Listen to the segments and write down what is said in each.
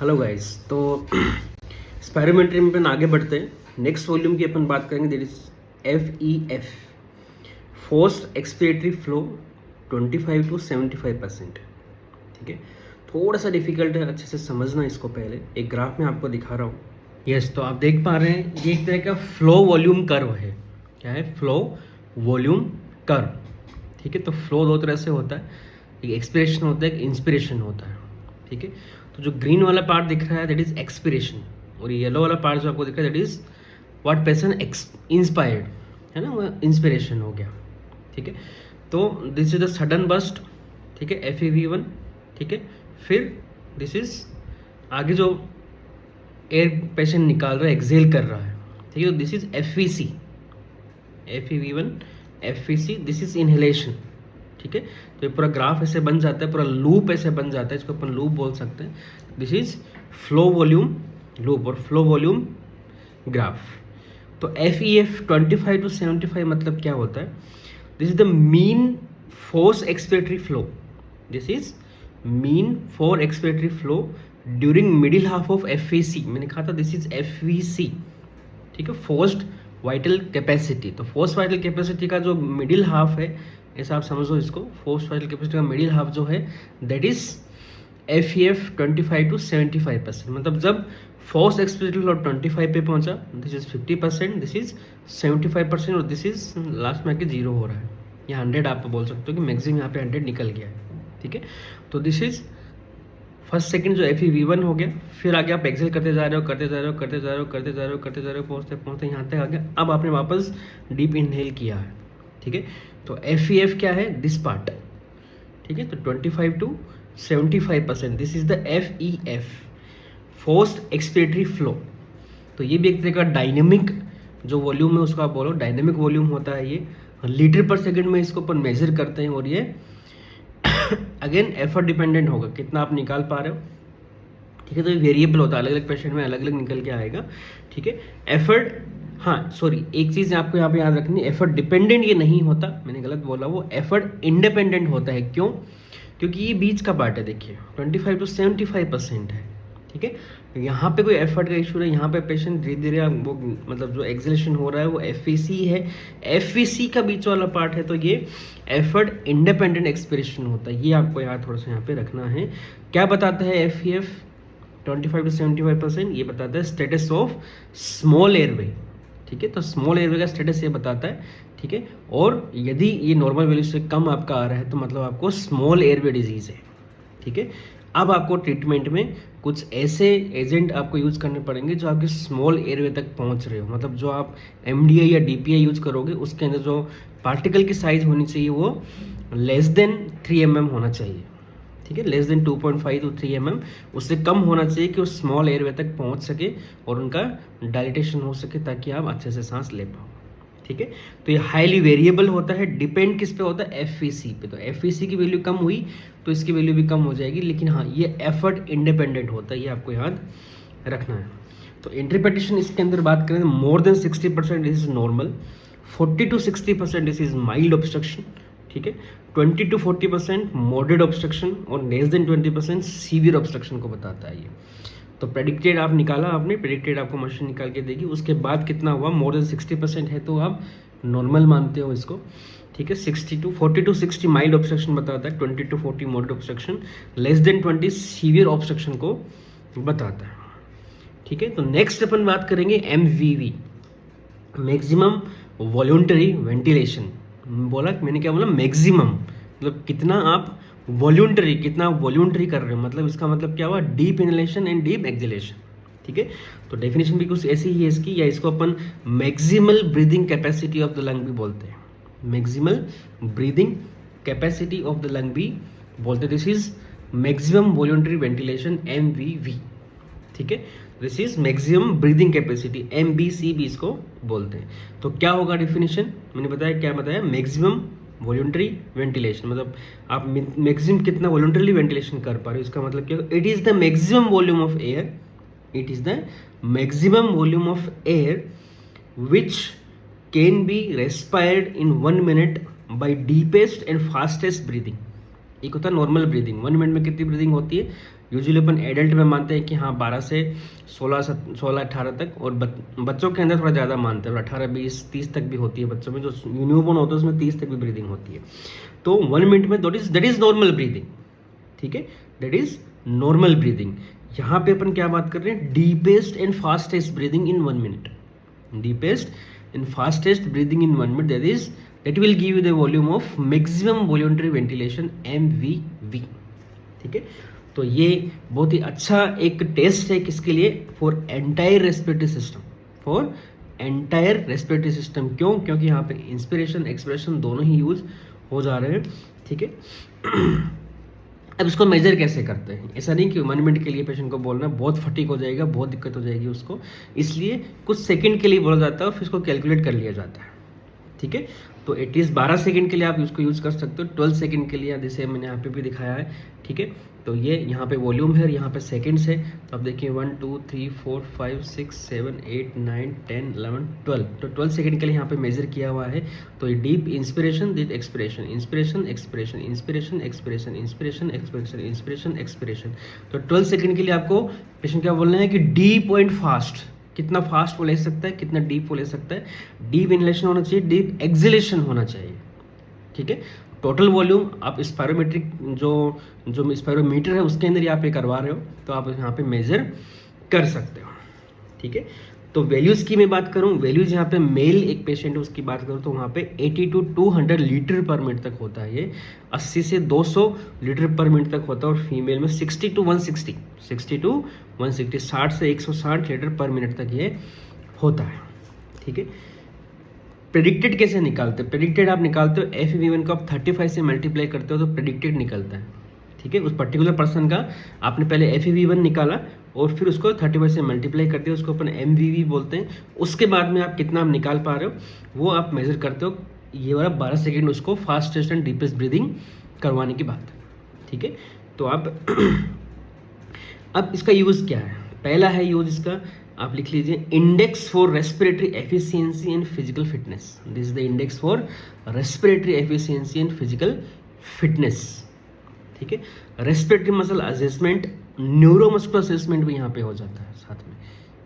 Hello guys. तो एक्सपेरिमेंटरी में अपन आगे बढ़ते हैं। नेक्स्ट वॉल्यूम की अपन बात करेंगे, that is FEF, forced expiratory flow 25 to 75%। ठीक है, थोड़ा सा डिफिकल्ट है, अच्छे से समझना इसको। पहले एक ग्राफ में आपको दिखा रहा हूँ। यस, तो आप देख पा रहे हैं ये एक तरह का फ्लो वॉल्यूम कर्व है। क्या है? Flow volume curve. ठीक है, तो फ्लो दो तरह से होता है, एक एक्सपिरेशन होता है, एक इंस्पिरेशन होता है। ठीक है, तो जो ग्रीन वाला पार्ट दिख रहा है दैट इज एक्सपिरेशन, और ये येलो वाला पार्ट जो आपको दिख रहा है that is what person inspired, है ना, वो इंस्पिरेशन हो गया। ठीक है, तो this is the sudden burst. ठीक है, FEV1। ठीक है, फिर दिस इज आगे जो एयर पेशेंट निकाल रहा है, एक्सेल कर रहा है। ठीक है, तो this is FVC, FEV1 FVC, this is inhalation. ठीक है, तो ये पूरा ग्राफ ऐसे बन जाता है, पूरा लूप ऐसे बन जाता है, इसको अपन लूप बोल सकते हैं। This is flow volume loop और फ्लो वॉल्यूम ग्राफ। तो FEF 25 to 75 मतलब क्या होता है? This is the mean force expiratory flow. This is mean for expiratory flow during middle half of FVC। मैंने कहा था दिस इज FVC। ठीक है, फोर्स्ड वाइटल कैपेसिटी। तो फोर्स वाइटल कैपेसिटी का जो मिडिल हाफ है, ऐसा आप समझो इसको, फोर्स वाइटल कैपेसिटी का मिडिल हाफ जो है दैट इज FEF 25 to 75%। मतलब जब फोर्स एक्सपिरेटरी फ्लो 25 पे पहुंचा, दिस इज 50%, दिस इज 75%, और दिस इज लास्ट में आके 0 हो रहा है। या 100 आप बोल सकते हो कि मैक्सिमम यहाँ पे 100 निकल गया है। ठीक है, तो दिस इज फर्स्ट सेकंड जो FEV1 हो गया। फिर आगे आप एक्सेल करते जा रहे हो, करते जा रहे हो, करते जा रहे हो, करते जा रहे हो, करते जा रहे हो, पहुँचते पहुँचते यहाँ तक आ गया। अब आपने वापस डीप इनहेल किया है। ठीक है, तो FEF क्या है? This part. ठीक है, तो 25 to 75%, this is the FEF, forced expiratory flow. तो ये भी एक तरह का डायनेमिक जो वॉल्यूम है उसको आप बोलो डायनेमिक वॉल्यूम होता है। ये लीटर पर सेकंड में इसको अपन मेजर करते हैं, और ये अगेन एफर्ट डिपेंडेंट होगा कितना आप निकाल पा रहे हो। ठीक है, तो ये वेरिएबल होता है, अलग अलग पेशेंट में अलग अलग निकल के आएगा। ठीक है, एफर्ट, हाँ सॉरी, एक चीज़ आपको यहाँ पे याद रखनी है, एफर्ट डिपेंडेंट ये नहीं होता, मैंने गलत बोला, वो एफर्ट इंडिपेंडेंट होता है। क्यों? क्योंकि ये बीच का पार्ट है। देखिए 25 to 75% है। ठीक है, यहाँ पे कोई एफर्ट का इशू नहीं, यहाँ पे पेशेंट धीरे धीरे वो मतलब जो एक्सेलेशन हो रहा है वो FVC है। FVC का बीच वाला पार्ट है, तो ये एफर्ट इंडिपेंडेंट एक्सपिरेशन होता है। ये आपको याद थोड़ा सा यहाँ पे रखना है। क्या बताता है FEF 25 to 75%? ये बताता है स्टेटस ऑफ स्मॉल एयरवे। ठीक है, तो स्मॉल एयरवे का स्टेटस ये बताता है। ठीक है, और यदि ये नॉर्मल वैल्यू से कम आपका आ रहा है तो मतलब आपको स्मॉल एयरवे डिजीज है। ठीक है, अब आपको ट्रीटमेंट में कुछ ऐसे एजेंट आपको यूज करने पड़ेंगे जो आपके स्मॉल एयरवे तक पहुंच रहे हो। मतलब जो आप MDI या DPI यूज करोगे उसके अंदर जो पार्टिकल की साइज होनी चाहिए वो लेस देन 3 mm होना चाहिए। ठीक है, लेस देन 2.5 to 3 mm, उससे कम होना चाहिए कि वो स्मॉल एयरवे तक पहुंच सके और उनका डायलिटेशन हो सके, ताकि आप अच्छे से सांस ले पाओ। ठीक है, तो ये हाईली वेरिएबल होता है, डिपेंड किस पे होता है? FVC पे। तो FVC की वैल्यू कम हुई तो इसकी वैल्यू भी कम हो जाएगी, लेकिन हाँ ये एफर्ट इंडिपेंडेंट होता है, ये आपको याद रखना है। तो इंटरप्रिटेशन इसके अंदर बात करें, more than 60% this is normal, 40 to 60% this is mild obstruction. ठीक है, 20 to 40% मॉडरेट ऑब्स्ट्रक्शन, और लेस देन 20% सीवियर ऑब्स्ट्रक्शन को बताता है ये। तो प्रेडिक्टेड आप निकाला, आपने प्रेडिक्टेड आपको मशीन निकाल के देगी। उसके बाद कितना हुआ? मोर देन 60% है तो आप नॉर्मल मानते हो इसको। ठीक है, 40 to 60 माइल्ड ऑब्स्ट्रक्शन बताता है, 20 to 40 moderate obstruction, less than 20 severe obstruction को बताता है। ठीक है, तो नेक्स्ट अपन बात करेंगे MVV, मैक्सिमम वॉल्यूंटरी वेंटिलेशन। बोला, मैंने क्या बोला? मैक्सिमम मतलब कितना आप वॉल्यूंटरी कर रहे हो, मतलब इसका मतलब क्या हुआ? Deep inhalation and deep exhalation. ठीक है, तो डेफिनेशन भी कुछ ऐसी ही है इसकी, या इसको अपन maximal breathing capacity of the lung भी बोलते हैं। Maximal breathing capacity of the lung भी बोलते हैं। This is maximum voluntary ventilation, MVV। ठीक है, this is maximum breathing capacity, MBC भी इसको बोलते हैं। तो क्या होगा डेफिनेशन? मैंने बताया, क्या बताया? मैक्सिमम वॉल्यूंटरी वेंटिलेशन, मतलब आप मैक्सिमम कितना वॉल्यूंटरीली वेंटिलेशन कर पा रहे हो, इसका मतलब क्या? It is the maximum volume of air, it is the maximum volume of air which can be respired in 1 minute by deepest and fastest breathing. एक होता है नॉर्मल ब्रीदिंग, 1 मिनट में कितनी ब्रीदिंग होती है? यूजुअली अपन एडल्ट में मानते हैं कि हाँ 12 से 16-18 तक, और बच्चों के अंदर थोड़ा ज़्यादा मानते हैं, 18-20-30 तक भी होती है बच्चों में, जो न्यूबॉर्न होता है उसमें 30 तक भी ब्रीदिंग होती है। तो 1 मिनट में दैट इज नॉर्मल ब्रीदिंग, ठीक है, दैट इज नॉर्मल ब्रीदिंग। यहाँ पे अपन क्या बात कर रहे हैं, deepest and fastest breathing in 1 minute, deepest and fastest breathing in 1 minute, that will give you the volume of maximum voluntary ventilation MVV, ठीक है। तो ये बहुत ही अच्छा एक टेस्ट है किसके लिए, for entire respiratory system, for entire respiratory system. क्यों? क्योंकि यहाँ पे इंस्पिरेशन एक्सपिरेशन दोनों ही यूज हो जा रहे हैं, ठीक है। अब इसको मेजर कैसे करते हैं, ऐसा नहीं कि 1 मिनट के लिए पेशेंट को बोलना, बहुत फटीक हो जाएगा, बहुत दिक्कत हो जाएगी उसको, इसलिए कुछ सेकंड के लिए बोला जाता है और फिर इसको कैलकुलेट कर लिया जाता है, ठीक है। तो एटलीस्ट 12 सेकंड के लिए आप इसको यूज़ कर सकते हो, 12 सेकंड के लिए, जैसे मैंने यहाँ पे भी दिखाया है, ठीक है। तो ये यहाँ पे वॉल्यूम है, यहाँ पे सेकंड्स है, तो आप देखिए 1 2 3 4 5 6 7 8 9 10 11 12, तो 12 सेकंड के लिए यहाँ पे मेजर किया हुआ है। तो ये deep inspiration, deep expiration, inspiration expiration, inspiration expiration, inspiration expiration, inspiration expiration. तो 12 सेकंड के लिए आपको पेशेंट क्या बोलना है कि डीप एंड फास्ट, कितना फास्ट वो ले सकता है, कितना डीप वो ले सकता है, डीप इनहेलेशन होना चाहिए, डीप एक्सहेलेशन होना चाहिए, ठीक है। टोटल वॉल्यूम आप स्पायरोमेट्रिक जो स्पायरोमीटर है उसके अंदर यहाँ पे करवा रहे हो, तो आप यहाँ पे मेजर कर सकते हो, ठीक है। तो वैल्यूज़ की मैं बात करूँ, वैल्यूज़ यहाँ पे मेल एक पेशेंट है उसकी बात करूँ तो वहाँ पे 80 to 200 लीटर पर मिनट तक होता है, ये 80 से 200 लीटर पर मिनट तक होता है, और फीमेल में 60 to 160, 60 से 160 लीटर पर मिनट तक ये होता है, ठीक है। प्रेडिक्टेड कैसे निकालते हैं, प्रेडिक्टेड आप निकालते हो FEV1 को आप 35 से मल्टीप्लाई करते हो तो प्रेडिक्टेड निकलता है, ठीक है। उस पर्टिकुलर पर्सन का आपने पहले FEV1 निकाला और फिर उसको 35 से मल्टीप्लाई करते हो, उसको अपन MVV बोलते हैं। उसके बाद में आप कितना आप निकाल पा रहे हो वो आप मेजर करते हो, ये वाला 12 सेकेंड उसको फास्टेस्ट एंड डीपेस्ट ब्रीदिंग करवाने की बात, ठीक है। तो आप अब इसका यूज़ क्या है, पहला है यूज़ इसका, आप लिख लीजिए, index for respiratory efficiency and physical fitness. This is the index for respiratory efficiency and physical fitness, ठीक है। Respiratory muscle assessment, neuromuscular assessment भी यहाँ पे हो जाता है साथ में,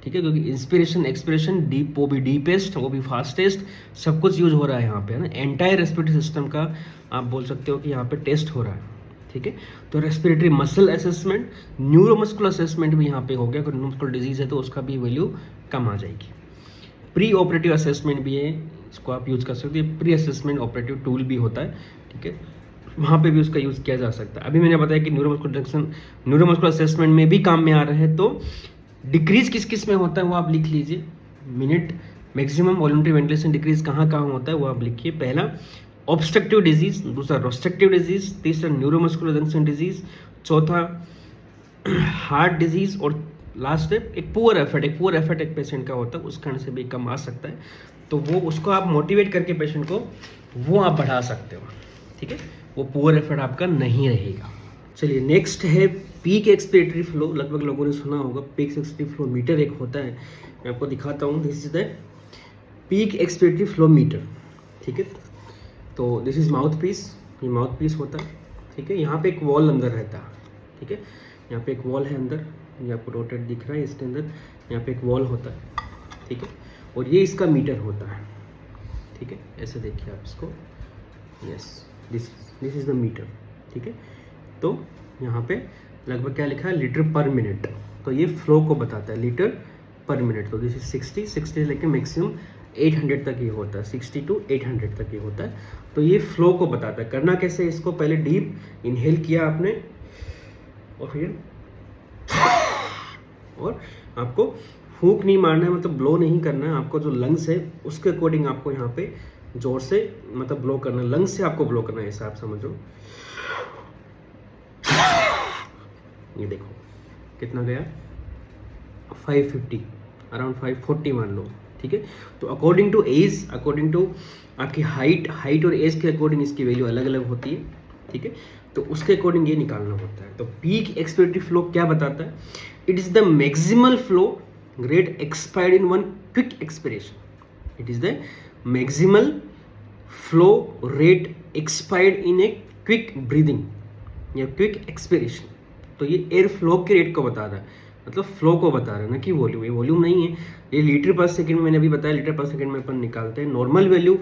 ठीक है, क्योंकि इंस्पिरेशन एक्सपिरेशन डीप, वो भी डीपेस्ट, वो भी फास्टेस्ट, सब कुछ यूज हो रहा है यहाँ पे, है ना। एंटायर रेस्पिरेटरी सिस्टम का आप बोल सकते हो कि यहाँ पे टेस्ट हो रहा है, ठीक है। तो respiratory muscle assessment, neuromuscular assessment भी यहाँ पे हो गया, अगर न्यूरोमस्कुलर डिजीज है तो उसका भी वैल्यू कम आ जाएगी। प्री ऑपरेटिव असेसमेंट भी है, इसको आप यूज कर सकते हैं, प्री असेसमेंट ऑपरेटिव टूल भी होता है, ठीक है, वहाँ पे भी उसका यूज़ किया जा सकता है। अभी मैंने बताया कि न्यूरोमस्कुलर असेसमेंट में भी काम में आ रहे हैं, तो डिक्रीज किस किस में होता है वो आप लिख लीजिए, minute maximum voluntary ventilation decrease कहाँ कहाँ होता है वो आप लिखिए। पहला ऑब्स्ट्रक्टिव डिजीज, दूसरा रोस्ट्रक्टिव डिजीज, तीसरा न्यूरोमस्कुलर जंक्शन डिजीज, चौथा हार्ट डिजीज, और लास्ट है एक पुअर एफर्ट एक पेशेंट का होता है, उस कारण से भी कम आ सकता है, तो वो उसको आप मोटिवेट करके पेशेंट को वो आप बढ़ा सकते हो, ठीक है, वो पुअर एफर्ट आपका नहीं रहेगा। चलिए नेक्स्ट है पीक एक्सपिरेटरी फ्लो, लगभग लोगों ने सुना होगा, पीक एक्सपिरेटरी फ्लो मीटर एक होता है, मैं आपको दिखाता हूँ। This is the peak expiratory flow meter, ठीक है। तो दिस इज माउथ पीस, ये माउथ पीस होता है, ठीक है। यहाँ पे एक वॉल अंदर रहता है, ठीक है, यहाँ पे एक वॉल है अंदर, ये आपको रोटेट दिख रहा है, इसके अंदर यहाँ पे एक वॉल होता है, ठीक है, और ये इसका मीटर होता है, ठीक है, ऐसे देखिए आप इसको, yes this is the meter, ठीक है। तो यहाँ पे लगभग क्या लिखा है, लीटर पर मिनट, तो ये फ्लो को बताता है, लीटर पर मिनट। तो दिस इज 60 लेके मैक्सिमम 800 तक ये होता है, 60 to 800 तक ये होता है। तो ये फ्लो को बताता है। करना कैसे, इसको पहले डीप इनहेल किया आपने और फिर और आपको फूंक नहीं मारना है, मतलब ब्लो नहीं करना है, आपको जो लंग्स है उसके अकॉर्डिंग आपको यहाँ पे जोर से मतलब ब्लो करना है, लंग्स से आपको ब्लो करना है, ऐसा आप समझो। ये देखो कितना गया, 550, अराउंड 540 मान लो, ठीक है। तो according to age, according to आपकी हाइट और एज के अकॉर्डिंग इसकी वैल्यू अलग अलग होती है, ठीक है। तो उसके अकॉर्डिंग ये निकालना होता है। तो पीक एक्सपिरेटरी फ्लो क्या बताता है, it is the maximal flow rate expired in one quick expiration, it is the maximal flow rate expired in a quick breathing या क्विक एक्सपिरेशन, तो ये एयर फ्लो के रेट को बता रहा है, मतलब फ्लो को बता रहा है ना कि वॉल्यूम। ये वॉल्यूम नहीं है, ये लीटर पर सेकंड में मैंने अभी बताया, लीटर पर सेकंड में अपन निकालते हैं। नॉर्मल वैल्यू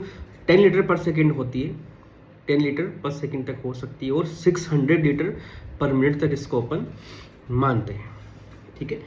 10 लीटर पर सेकंड होती है, 10 लीटर पर सेकंड तक हो सकती है, और 600 लीटर पर मिनट तक इसको अपन मानते हैं। ठीक है,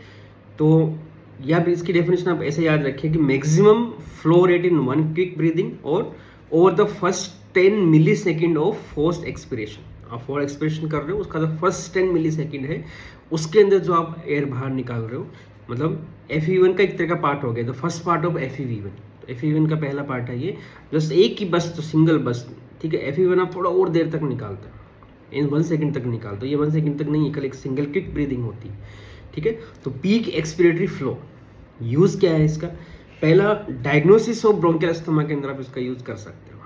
तो या भी इसकी डेफिनेशन आप ऐसे याद रखिए कि maximum flow rate in one quick breathing और over the first 10 millisecond of forced expiration. आप फोर्स एक्सपिरेशन कर रहे हो, उसका जो फर्स्ट 10 मिली सेकेंड है उसके अंदर जो आप एयर बाहर निकाल रहे हो, मतलब FEV1 का एक तरह का पार्ट हो गया, the first part of FEV1। तो FEV1 का पहला पार्ट है ये, जस्ट एक ही बस, तो सिंगल बस। ठीक है, FEV1 आप थोड़ा और देर तक निकालते हैं, इन 1 सेकेंड तक निकालते हो, ये 1 सेकेंड तक नहीं, कल एक सिंगल क्विक ब्रीदिंग होती है। ठीक है, तो पीक एक्सपिरेटरी फ्लो यूज़ क्या है इसका? पहला, डायग्नोसिस ऑफ ब्रोंकियल अस्थमा के अंदर आप इसका यूज़ कर सकते हो।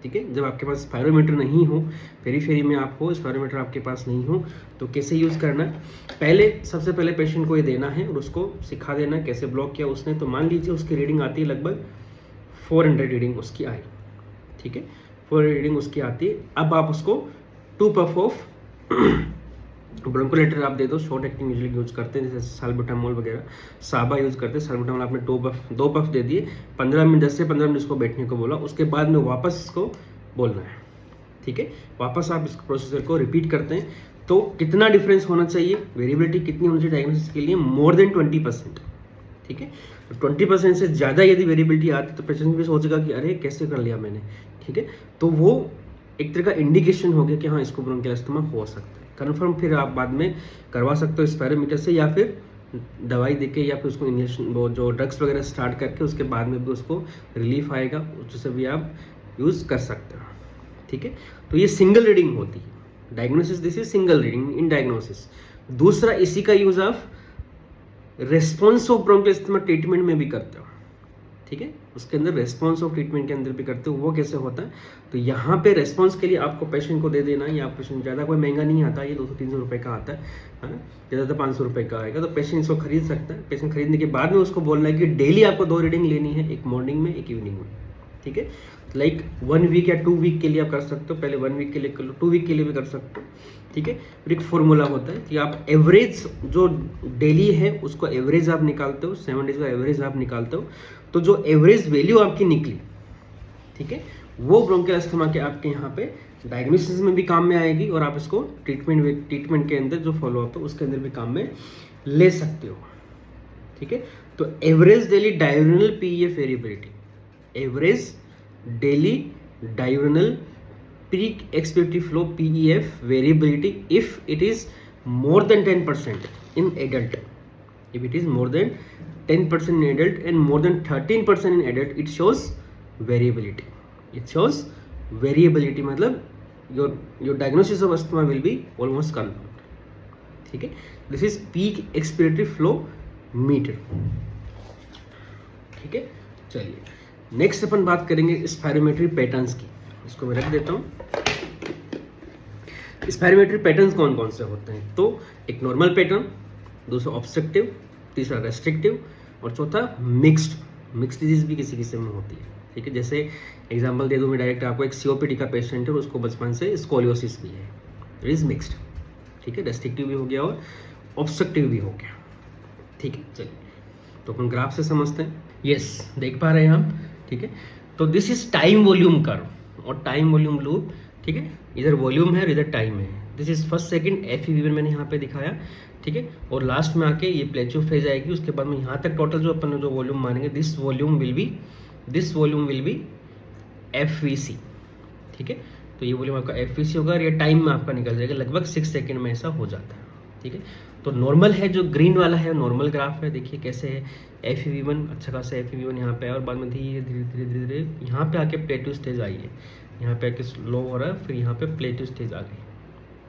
ठीक है, जब आपके पास स्पायरोमीटर नहीं हो, पेरीफेरी में आप हो, स्पायरोमीटर आपके पास नहीं हो, तो कैसे यूज़ करना है? पहले, सबसे पहले पेशेंट को ये देना है और उसको सिखा देना कैसे ब्लॉक किया उसने। तो मान लीजिए उसकी रीडिंग आती है लगभग 400 रीडिंग उसकी आई। ठीक है, 400 रीडिंग उसकी आती है। अब आप उसको 2 पफ ऑफ ब्रोंकोलेटर आप दे दो, शॉर्ट एक्टिंग यूजुअली यूज करते हैं, जैसे साल्बुटामोल वगैरह, साबा यूज़ करते हैं। साल्बुटामोल आपने 2 पफ दे दिए, 15 मिनट, 10 से 15 मिनट इसको बैठने को बोला, उसके बाद में वापस इसको बोलना है। ठीक है, वापस आप इस प्रोसीजर को रिपीट करते हैं। तो कितना डिफरेंस होना चाहिए, वेरिएबिलिटी कितनी होनी चाहिए डायग्नोसिस के लिए? More than 20%। ठीक है, तो 20% से ज़्यादा यदि वेरिएबिलिटी आती तो पेशेंट भी सोचेगा कि अरे कैसे कर लिया मैंने। ठीक है, तो वो एक तरह का इंडिकेशन हो गया कि हाँ, इसको ब्रोंकियल अस्थमा हो सकता है। कन्फर्म फिर आप बाद में करवा सकते हो स्पायरोमीटर से, या फिर दवाई देके, या फिर उसको इंजेक्शन, वो जो ड्रग्स वगैरह स्टार्ट करके उसके बाद में भी उसको रिलीफ आएगा, उससे भी आप यूज़ कर सकते हो। ठीक है, तो ये सिंगल रीडिंग होती है diagnosis, this is single reading in diagnosis. दूसरा, इसी का यूज़ आप response of bronchial asthma treatment में भी करते हो। ठीक है, उसके अंदर रेस्पॉन्स ऑफ ट्रीटमेंट के अंदर भी करते हो। वो कैसे होता है? तो यहाँ पे रेस्पॉन्स के लिए आपको पेशेंट को दे देना, या पेशेंट ज़्यादा कोई महंगा नहीं आता, ये 200-300 रुपये का आता है ना, ज़्यादा तो 500 रुपये का आएगा। तो पेशेंट इसको खरीद सकता है। पेशेंट खरीदने के बाद में उसको बोलना है कि डेली आपको 2 रीडिंग लेनी है, एक मॉर्निंग में, एक इवनिंग में। ठीक है, लाइक 1 वीक या 2 वीक के लिए आप कर सकते हो, पहले 1 वीक के लिए कर लो, 2 वीक के लिए भी कर सकते हो। ठीक है, फिर एक फॉर्मूला होता है कि आप एवरेज जो डेली है उसको एवरेज आप निकालते हो, 7 डेज का एवरेज आप निकालते हो, तो जो एवरेज वैल्यू आपकी निकली, ठीक है, वो ब्रोंकियल अस्थमा के आपके यहाँ पे डायग्नोसिस में भी काम में आएगी, और आप इसको ट्रीटमेंट के अंदर जो फॉलोअप है उसके अंदर भी काम में ले सकते हो। ठीक है, तो average daily diurnal PEF variability, average daily diurnal peak expiratory flow PEF variability if it is more than 10% in adult. If it is more than 10% in adult and more than 13% in adult, it shows variability. It shows variability, मतलब your diagnosis of asthma will be almost confirmed. ठीक है, this is peak expiratory flow meter. ठीक है, चलिए next अपन बात करेंगे spirometry patterns की। इसको मैं रख देता हूँ। स्पायरोमेट्री पैटर्न्स कौन कौन से होते हैं? तो एक नॉर्मल पैटर्न, दूसरा ऑब्स्ट्रक्टिव, तीसरा रेस्ट्रिक्टिव, और चौथा मिक्स्ड डिजीज भी किसी किसी में होती है। ठीक है, जैसे एग्जांपल दे दूँ मैं डायरेक्ट आपको, एक COPD का पेशेंट है, उसको बचपन से स्कोलियोसिस भी है, इट इज मिक्स्ड। ठीक है, रेस्ट्रिक्टिव भी हो गया और ऑब्स्ट्रक्टिव भी हो गया। ठीक है, चलिए तो अपन ग्राफ से समझते हैं। यस, देख पा रहे हैं हम। ठीक है, तो this is time volume curve और टाइम वॉल्यूम लूप। ठीक है, इधर वॉल्यूम है और इधर टाइम है। This is first second FEV1 मैंने यहाँ पे दिखाया। ठीक है, और लास्ट में आके ये प्लेटो फेज आएगी, उसके बाद में यहाँ तक टोटल जो अपन जो वॉल्यूम मानेंगे, this volume will be FVC। ठीक है, तो ये वॉल्यूम आपका FVC होगा और ये टाइम में आपका निकल जाएगा, लगभग 6 सेकेंड में ऐसा हो जाता है। ठीक है, तो नॉर्मल है, जो ग्रीन वाला है नॉर्मल ग्राफ है। देखिए कैसे है, FEV1 अच्छा खासा FEV1 यहाँ पे है, और बाद में धीरे धीरे यहाँ पे आके प्लेटो स्टेज आई है, यहाँ पे आके स्लो हो रहा है, फिर यहाँ पे प्लेटो स्टेज आ गई।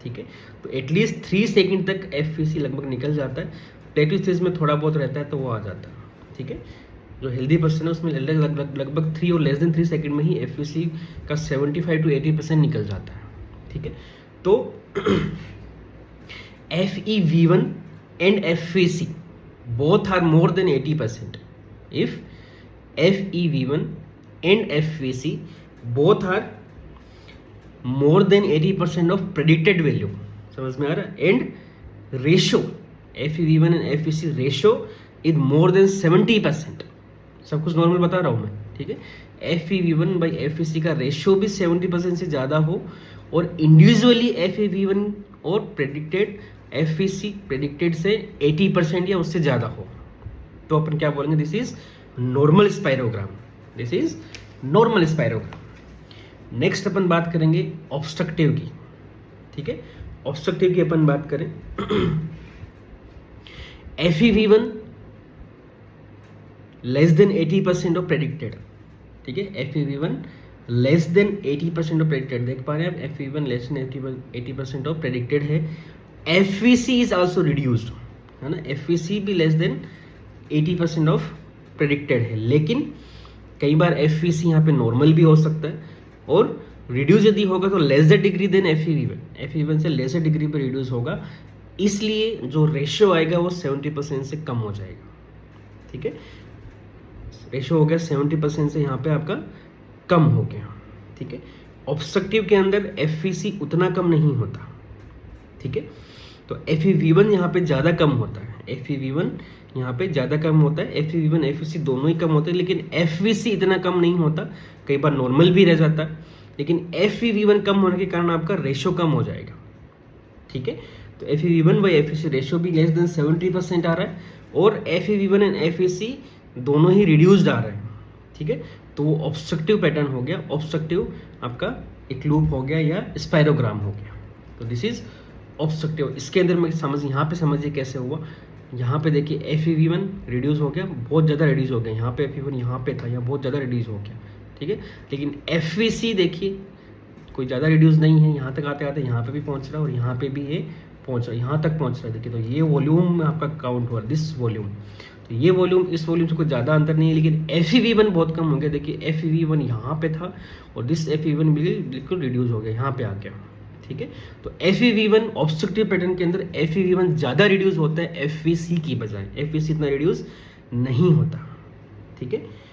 ठीक है, तो एटलीस्ट 3 सेकंड तक FVC लगभग निकल जाता है। प्लेटो स्टेज में थोड़ा बहुत रहता है तो वो आ जाता है। ठीक है, जो हेल्दी पर्सन है उसमें लगभग 3 और लेस देन 3 सेकंड में ही FVC का 75 to 80% निकल जाता है। ठीक है, तो FEV1 and FVC both are more than 80%. If FEV1 and FVC both are more than 80% of predicted value, समझ में आ रहा है, and ratio FeV1 and FVC ratio is more than 70%, सब कुछ नॉर्मल बता रहा हूँ मैं, ठीक है। FeV1 बाई FVC का रेशो भी 70% से ज़्यादा हो और इंडिविजुअली FeV1 और प्रेडिक्टेड FVC प्रेडिक्टेड से 80% या उससे ज़्यादा हो, तो अपन क्या बोलेंगे, this is normal spirogram, this is normal spirogram. Next अपन बात करेंगे ऑब्स्ट्रक्टिव की, ठीक है। ऑब्स्ट्रक्टिव की अपन बात करें FeV1 less than 80% of predicted, ठीक है। FeV1 less than 80% of predicted, देख पा रहे हैं आप, FeV1 less than 80% of predicted है। FVC इज आल्सो रिड्यूस्ड, है ना, FVC भी लेस देन 80% ऑफ प्रेडिक्टेड है, लेकिन कई बार FVC यहाँ पे नॉर्मल भी हो सकता है और रिड्यूस यदि होगा तो लेसर डिग्री देन FeV1 से लेसर डिग्री पे रिड्यूस होगा, इसलिए जो रेशियो आएगा वो 70% से कम हो जाएगा, ठीक है। रेशियो हो गया 70% से यहाँ पे आपका कम हो गया, ठीक है। ऑब्स्ट्रक्टिव के अंदर FVC उतना कम नहीं होता, ठीक है। तो FeV1 यहाँ पे ज़्यादा कम होता है, FeV1 यहाँ पे ज़्यादा कम होता है, FeV1 FVC दोनों ही कम होते हैं, लेकिन FVC इतना कम नहीं होता, कई बार नॉर्मल भी रह जाता है, लेकिन FeV1 कम होने के कारण आपका रेशो कम हो जाएगा, ठीक है। तो FeV1 बाई FVC रेशो भी लेस देन 70% आ रहा है और FeV1 एंड FVC दोनों ही रिड्यूस्ड आ रहे हैं, ठीक है। तो वो ऑब्स्ट्रक्टिव पैटर्न हो गया, ऑब्स्ट्रक्टिव आपका एक लूप हो गया या स्पायरोग्राम हो गया, तो दिस इज ऑब्स्ट्रक्टिव। इसके अंदर में समझ, यहाँ पे समझिए कैसे हुआ, यहाँ पे देखिए FeV1 रिड्यूस हो गया, बहुत ज़्यादा रिड्यूस हो गया, यहाँ पे FeV1 यहाँ पे था, यहाँ बहुत ज़्यादा रिड्यूस हो गया, ठीक है। लेकिन FVC देखिए कोई ज़्यादा रिड्यूस नहीं है, यहाँ तक आते आते यहाँ पे भी पहुँच रहा है और यहाँ पे भी ये पहुँच रहा है, यहाँ तक पहुँच रहा है, देखिए। तो ये वॉल्यूम आपका काउंट हुआ, दिस वॉल्यूम, तो ये वॉल्यूम इस वॉल्यूम से कोई ज़्यादा अंतर नहीं है, लेकिन FeV1 बहुत कम हो गया, देखिए FeV1 यहाँ पे था और दिस FeV1 बिल्कुल रिड्यूस हो गया, यहाँ पे आ गया, ठीक है। तो FeV1 ऑब्स्ट्रक्टिव पैटर्न के अंदर FeV1 ज़्यादा रिड्यूस होता है FVC की बजाय, FVC इतना रिड्यूस नहीं होता, ठीक है।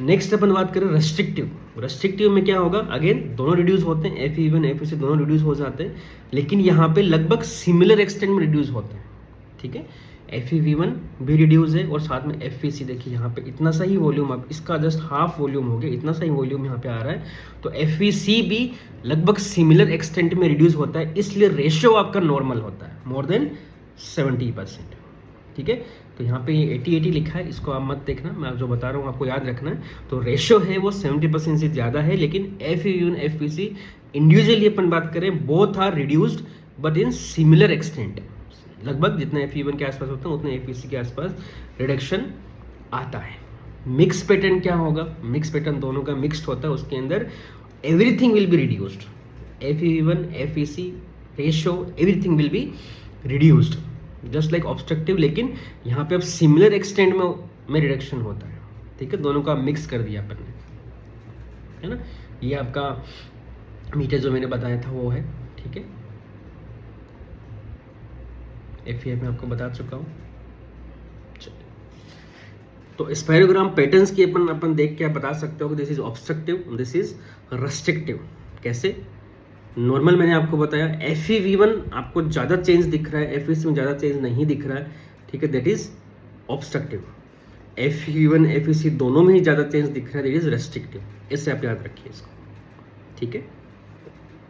नेक्स्ट अपन बात करें रेस्ट्रिक्टिव। रेस्ट्रिक्टिव में क्या होगा, अगेन दोनों रिड्यूस होते हैं, FeV1 FVC दोनों रिड्यूस हो जाते हैं, लेकिन यहाँ पे लगभग सिमिलर एक्सटेंट में रिड्यूस होते हैं, ठीक है। FeV1 भी रिड्यूस है और साथ में FVC देखिए यहाँ पे इतना सा ही वॉल्यूम, अब इसका जस्ट हाफ वॉल्यूम हो गया, इतना सा ही वॉल्यूम यहाँ पे आ रहा है, तो FVC भी लगभग सिमिलर एक्सटेंट में रिड्यूस होता है, इसलिए रेशियो आपका नॉर्मल होता है, मोर देन 70%, ठीक है। तो यहाँ पे 80-80 लिखा है, इसको आप मत देखना, मैं जो बता रहा हूँ आपको याद रखना है। तो रेशियो है वो 70% से ज़्यादा है, लेकिन FeV1 FVC इंडिविजुअली अपन बात करें both are reduced but in similar extent, लगभग जितना FeV1 के आसपास होता है उतने FVC के आसपास रिडक्शन आता है। मिक्स पैटर्न क्या होगा, मिक्स पैटर्न दोनों का मिक्स्ड होता है, उसके अंदर everything will be reduced, FeV1 FVC ratio everything will be reduced just like obstructive, लेकिन यहाँ पे अब सिमिलर एक्सटेंट में रिडक्शन होता है, ठीक है। दोनों का मिक्स कर दिया अपन ने, है ना। ये आपका मीटर जो मैंने बताया था वो है, ठीक है। FEF में आपको बता चुका हूँ। तो स्पायरोग्राम पैटर्न्स की अपन देख के आप बता सकते हो कि this is obstructive, this is restrictive. कैसे, नॉर्मल मैंने आपको बताया, FeV1 आपको ज़्यादा चेंज दिख रहा है, FVC में ज़्यादा चेंज नहीं दिख रहा है, ठीक है, that is obstructive. FeV1 FVC दोनों में ही ज़्यादा चेंज दिख रहा है, दैट इज रेस्ट्रिक्टिव। इससे आप याद रखिए इसको, ठीक है।